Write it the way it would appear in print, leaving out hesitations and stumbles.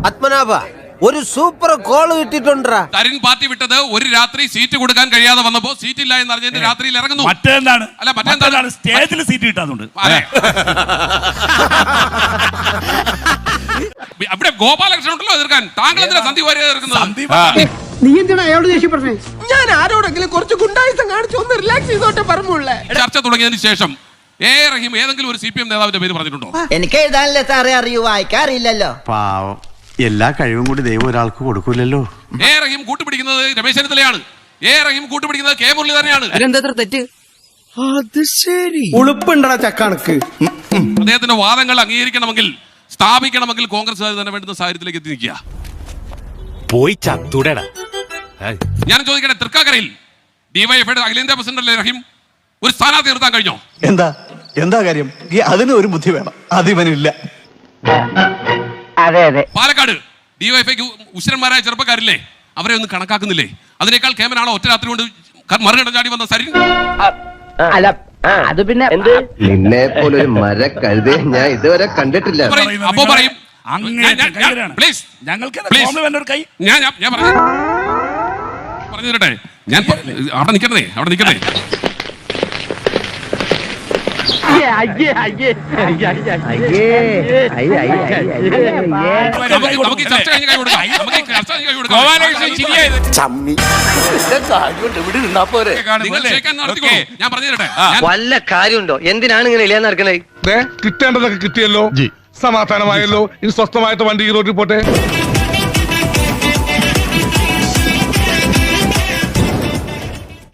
പത്മനാഭ ഒരു super call കിട്ടിട്ടുണ്ടാ. Tarun party വിട്ടത് ഒരു രാത്രി സീറ്റ് കൊടുക്കാൻ കഴിയാതെ വന്നപ്പോ സീറ്റ് ഇല്ല എന്ന് അറിഞ്ഞിട്ട് രാത്രിയിൽ ഇറങ്ങുന്നു. മറ്റേന്താണ്? അല്ല മറ്റേന്താണ്? സ്റ്റേജിൽ സീറ്റ് കിട്ടാതുണ്ട്. അവിടെ ഗോപാലകൃഷ്ണൻ ഉണ്ടല്ലോ എതിർക്കാൻ. താങ്കൾ എന്തിനാ സന്ദീപ് വാര്യരെ എതിർക്കുന്നത്? നീ എന്തിനാ അയാളോട് ദേഷ്യപ്പെട്ടേ? ഞാൻ ആരോടെങ്കിലും കുറച്ച് ഗുണ്ടായിസം കാണിച്ചു ഒന്ന് റിലാക്സ് ചെയ്തോട്ടെ പറഞ്ഞുള്ളേ. ചർച്ച തുടങ്ങിയതിന് ശേഷം റഹീം ഏതെങ്കിലും ഒരു CPM നേതാവിന്റെ പേര് പറഞ്ഞിട്ടുണ്ടോ? എനിക്ക് എഴുതാനല്ലേ സാറേ അറിയൂ, വായിക്കാറില്ലല്ലോ. പാവം, എല്ലാ കഴിവും കൂടി ദൈവം ഒരാൾക്ക് കൊടുക്കൂലല്ലോ. റഹീം കൂട്ടുപിടിക്കുന്നത് രമേശ് ചെന്നിത്തലയാണ്. റഹീം കൂട്ടുപിടിക്കുന്നത് കെ മുരളീധരനെയാണ്. തെറ്റ്? അത് ശരി. ഉളുപ്പുണ്ടടാ ചക്കണക്ക്. അദ്ദേഹത്തിന്റെ വാദങ്ങൾ അംഗീകരിക്കണമെങ്കിൽ സ്ഥാപിക്കണമെങ്കിൽ കോൺഗ്രസ് തന്നെ വേണ്ടുന്ന സാഹചര്യത്തിലേക്ക് എത്തിക്കുക. പോയി ചത്തുടടാ. ഞാൻ ചോദിക്കട്ടെ, തൃക്കാക്കരയിൽ ഡിവൈഎഫ്ഐയുടെ അഖിലേന്ത്യാ പ്രസിഡന്റ് അല്ലേ റഹീം? ഒരു സ്ഥാനാർത്ഥി നിർത്താൻ കഴിഞ്ഞോ? എന്താ കാര്യം? അതിന് ഒരു ബുദ്ധി വേണം, അതിവനില്ല. അതെ അതെ. പാലക്കാട് ഡിവൈഎഫ്ഐക്ക് ഉശരന്മാരായ ചെറുപ്പക്കാരില്ലേ, അവരെ ഒന്നും കണക്കാക്കുന്നില്ലേ? അതിനേക്കാൾ കേമനാണോ ഒറ്റ രാത്രി കൊണ്ട് മറുകട ചാടി വന്ന സരിൻ? അല്ല അത് പിന്നെ നിന്നെ പോലൊരു മര കഴുതേ ഞാൻ ഇതുവരെ കണ്ടിട്ടില്ല. അപ്പോ പറയും പ്ലീസ് ഞങ്ങൾക്ക് ഞാൻ പറഞ്ഞു തരട്ടെ. ഞാൻ അവിടെ നിൽക്കണേ. നമുക്ക് ചർച്ച കഴിഞ്ഞ് കൈ കൊടുക്കാം. ഞാൻ പറഞ്ഞു തരട്ടെ. വല്ല കാര്യമുണ്ടോ? എന്തിനാണ് ഇങ്ങനെ ഇല്ലാന്ന് നടക്കണേ? കിട്ടേണ്ടതൊക്കെ കിട്ടിയല്ലോ, സമാധാനമായല്ലോ. ഇനി സ്വസ്ഥമായിട്ട് വണ്ടി ഈ റോഡിൽ പോട്ടെ.